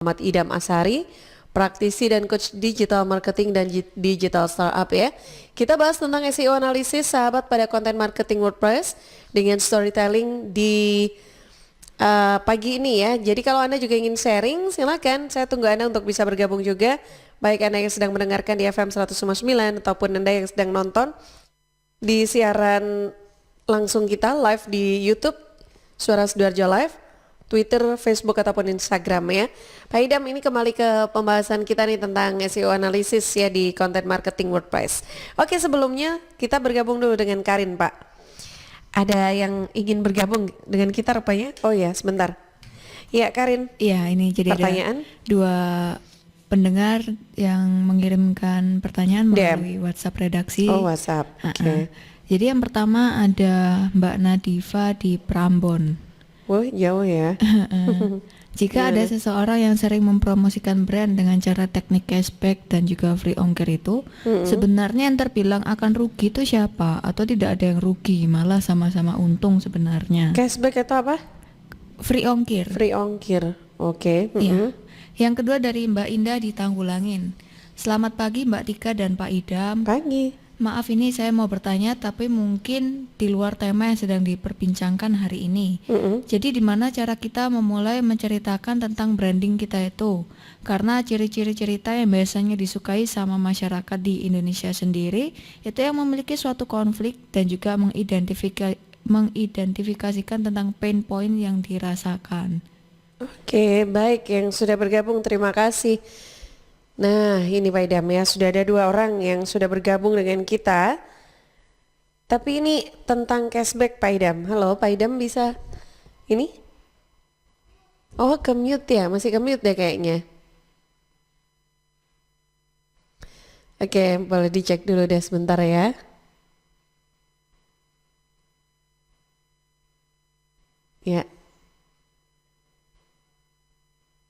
Muhammad Idam Asari, praktisi dan coach digital marketing dan digital startup ya. Kita bahas tentang SEO analisis sahabat pada konten marketing WordPress dengan storytelling di pagi ini ya. Jadi kalau Anda juga ingin sharing silakan, saya tunggu Anda untuk bisa bergabung juga. Baik Anda yang sedang mendengarkan di FM 159 ataupun Anda yang sedang nonton di siaran langsung kita live di YouTube Suara Sidoarjo Live, Twitter, Facebook ataupun Instagram ya. Pak Idam, ini kembali ke pembahasan kita nih tentang SEO analisis ya di content marketing WordPress. Oke, sebelumnya kita bergabung dulu dengan Karin, Pak. Ada yang ingin bergabung dengan kita rupanya? Oh ya, sebentar. Ya, Karin. Iya, ini jadi pertanyaan. Ada dua pendengar yang mengirimkan pertanyaan melalui WhatsApp redaksi. Oh, WhatsApp. Oke. Jadi yang pertama ada Mbak Nadifa di Prambon. Wah, jauh ya. Jika ada seseorang yang sering mempromosikan brand dengan cara teknik cashback dan juga free ongkir itu, sebenarnya yang terbilang akan rugi itu siapa? Atau tidak ada yang rugi, malah sama-sama untung sebenarnya. Cashback itu apa? Free ongkir. Free ongkir, oke. Ya. Yang kedua dari Mbak Indah di Tanggulangin. Selamat pagi Mbak Tika dan Pak Idam. Pagi. Maaf ini saya mau bertanya tapi mungkin di luar tema yang sedang diperbincangkan hari ini. Jadi di mana cara kita memulai menceritakan tentang branding kita itu? Karena ciri-ciri cerita yang biasanya disukai sama masyarakat di Indonesia sendiri itu yang memiliki suatu konflik dan juga mengidentifikasikan tentang pain point yang dirasakan. Oke, baik, yang sudah bergabung terima kasih. Nah, ini Pak Idam ya, sudah ada dua orang yang sudah bergabung dengan kita. Tapi ini tentang cashback Pak Idam. Halo Pak Idam, bisa ini? Oh, ke-mute ya, masih ke-mute deh kayaknya. Oke, boleh dicek dulu deh sebentar ya. Ya.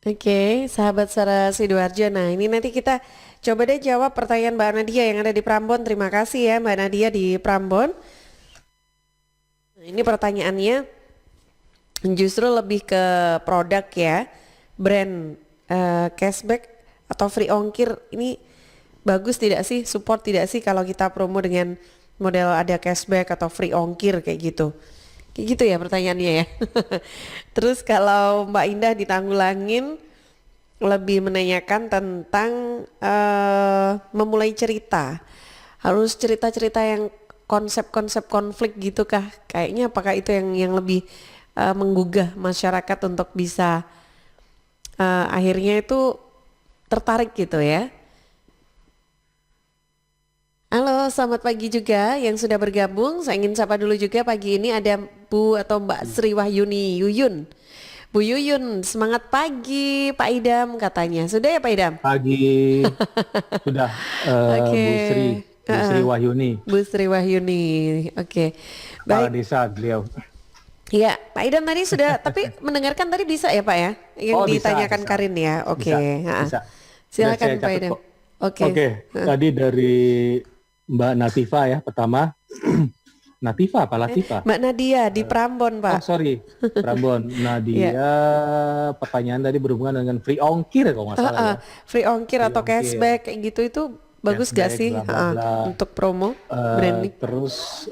Oke, sahabat Suara Sidoarjo. Nah, ini nanti kita coba deh jawab pertanyaan Mbak Nadia yang ada di Prambon. Terima kasih ya Mbak Nadia di Prambon. Nah, ini pertanyaannya justru lebih ke produk ya, brand cashback atau free ongkir. Ini bagus tidak sih, support tidak sih kalau kita promo dengan model ada cashback atau free ongkir kayak gitu. Kayak gitu ya pertanyaannya ya. Terus kalau Mbak Indah ditanggulangin lebih menanyakan tentang memulai cerita. Harus cerita-cerita yang konsep-konsep konflik gitu kah? Kayaknya apakah itu yang lebih menggugah masyarakat untuk bisa akhirnya itu tertarik gitu ya. Halo, selamat pagi juga yang sudah bergabung. Saya ingin sapa dulu juga pagi ini ada Bu atau Mbak Sri Wahyuni Yuyun. Bu Yuyun, semangat pagi Pak Idam katanya. Sudah ya Pak Idam? Pagi. Sudah Bu Sri Wahyuni. Bu Sri Wahyuni. Oke. Kepala Baik. desa beliau. Ya, Pak Idam tadi sudah tapi mendengarkan tadi bisa ya Pak ya? Yang ditanyakan bisa. Karin ya. Oke. Bisa. Silakan Pak Idam. Oke. Tadi dari Mbak Natifa ya pertama. Natifa apa Latifa? Mbak Nadia di Prambon Pak. Oh sorry, Prambon. Nadia pertanyaan tadi berhubungan dengan free ongkir kalau nggak salah ya. Free ongkir atau cashback kayak gitu itu bagus gak sih bla, bla, bla. untuk promo branding? Terus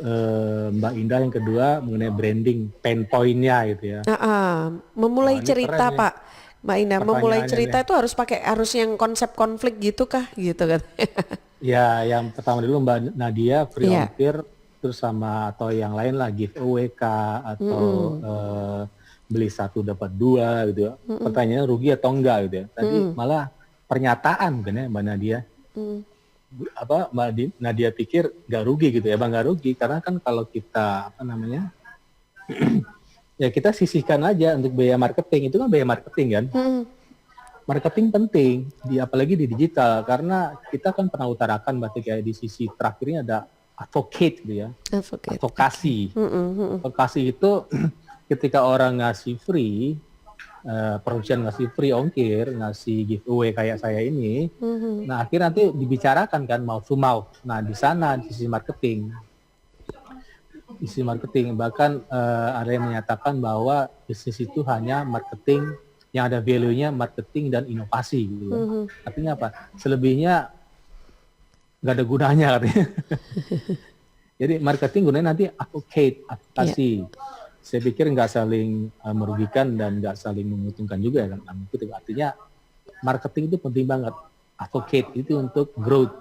Mbak Indah yang kedua mengenai branding, pain point-nya gitu ya. Memulai cerita keren, Pak. Mbak Indah, memulai cerita itu harus yang konsep konflik gitu kah gitu kan? Ya, yang pertama dulu Mbak Nadia free ongkir, terus sama atau yang lain lah giveaway kah atau beli satu dapat dua gitu ya. Pertanyaannya rugi atau enggak gitu ya. Tadi malah pernyataan kan ya Mbak Nadia. Mbak Nadia pikir nggak rugi gitu ya, Bang, nggak rugi karena kan kalau kita ya kita sisihkan aja untuk biaya marketing, itu kan biaya marketing kan. Marketing penting, apalagi di digital, karena kita kan pernah utarakan berarti kayak di sisi terakhirnya ada advocate gitu ya, advokasi. Advokasi itu ketika orang ngasih free, perusahaan ngasih free ongkir, ngasih giveaway kayak saya ini, nah akhirnya nanti dibicarakan kan mouth to mouth. Nah di sana di sisi marketing, bahkan ada yang menyatakan bahwa bisnis itu hanya marketing yang ada value-nya marketing dan inovasi gitu ya. Artinya apa? Selebihnya nggak ada gunanya katanya. Jadi marketing gunanya nanti advokasi. Saya pikir nggak saling merugikan dan nggak saling menguntungkan juga kan. Artinya marketing itu penting banget. Advocate itu untuk growth.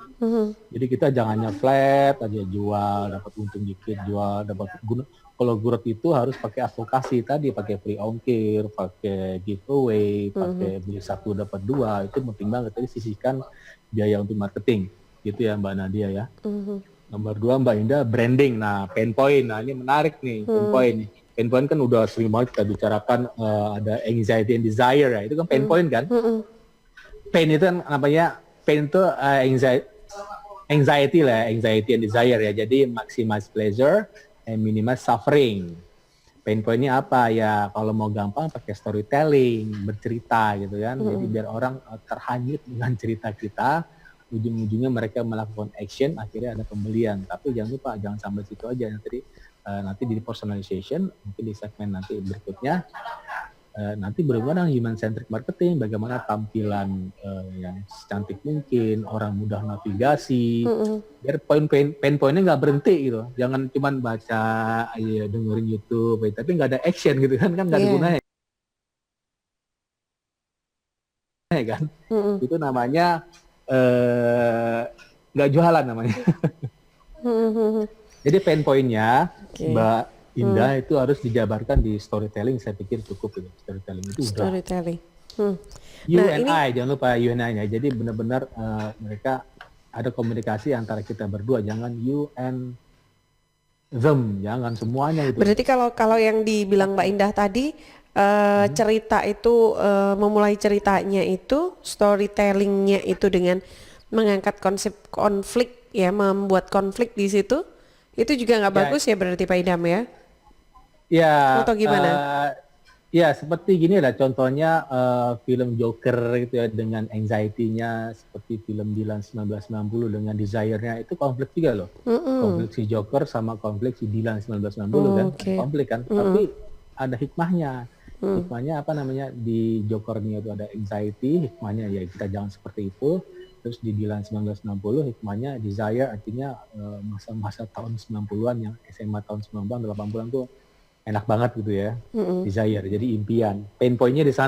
Jadi kita jangannya flat aja jual, dapat untung dikit, jual, dapat guna. Kalau growth itu harus pakai advokasi tadi, pakai free ongkir, pakai giveaway, pakai beli satu dapat dua, itu penting banget. Jadi sisihkan biaya untuk marketing, gitu ya Mbak Nadia ya. Nomor 2 Mbak Indah, branding. Nah, pain point. Nah, ini menarik nih, pain point. Pain point kan udah sering banget kita bicarakan, ada anxiety and desire ya. Itu kan pain point kan. Pain itu kan namanya, pain itu anxiety lah, anxiety and desire ya. Jadi maximize pleasure and minimize suffering. Pain point-nya apa ya? Kalau mau gampang pakai storytelling, bercerita gitu kan. Jadi biar orang terhanyut dengan cerita kita, ujung-ujungnya mereka melakukan action, akhirnya ada pembelian. Tapi jangan lupa, jangan sampai situ aja. Nanti di personalization, mungkin di segmen nanti berikutnya, nanti berhubungan dengan human centric marketing, bagaimana tampilan yang secantik mungkin, orang mudah navigasi, biar pain point-nya nggak berhenti gitu. Jangan cuma baca, dengerin YouTube, tapi nggak ada action gitu kan nggak ada gunanya kan. Itu namanya nggak jualan namanya. Jadi pain point-nya Mbak Indah itu harus dijabarkan di storytelling, saya pikir cukup itu. Storytelling itu Storytelling. You and I, jangan lupa you and I-nya. Jadi benar-benar mereka ada komunikasi antara kita berdua, jangan you and them, jangan semuanya itu. Berarti kalau yang dibilang Mbak Indah tadi, cerita itu memulai ceritanya itu, storytellingnya itu dengan mengangkat konsep konflik ya, membuat konflik di situ, itu juga nggak bagus ya berarti Pak Idam ya? Ya, atau gimana? Ya seperti gini lah contohnya, film Joker gitu ya, dengan anxiety-nya, seperti film Dylan 1990 dengan desire-nya, itu konflik juga loh. Konflik si Joker sama konflik si Dylan 1990 kan, konflik kan, tapi ada hikmahnya. Hikmahnya apa namanya, di Joker-nya itu ada anxiety, hikmahnya ya kita jangan seperti itu. Terus di Dylan 1960 hikmahnya desire, artinya masa-masa tahun 90-an yang SMA tahun 90-an 80-an tuh enak banget gitu ya. Desire, jadi impian. Pain point-nya di sana.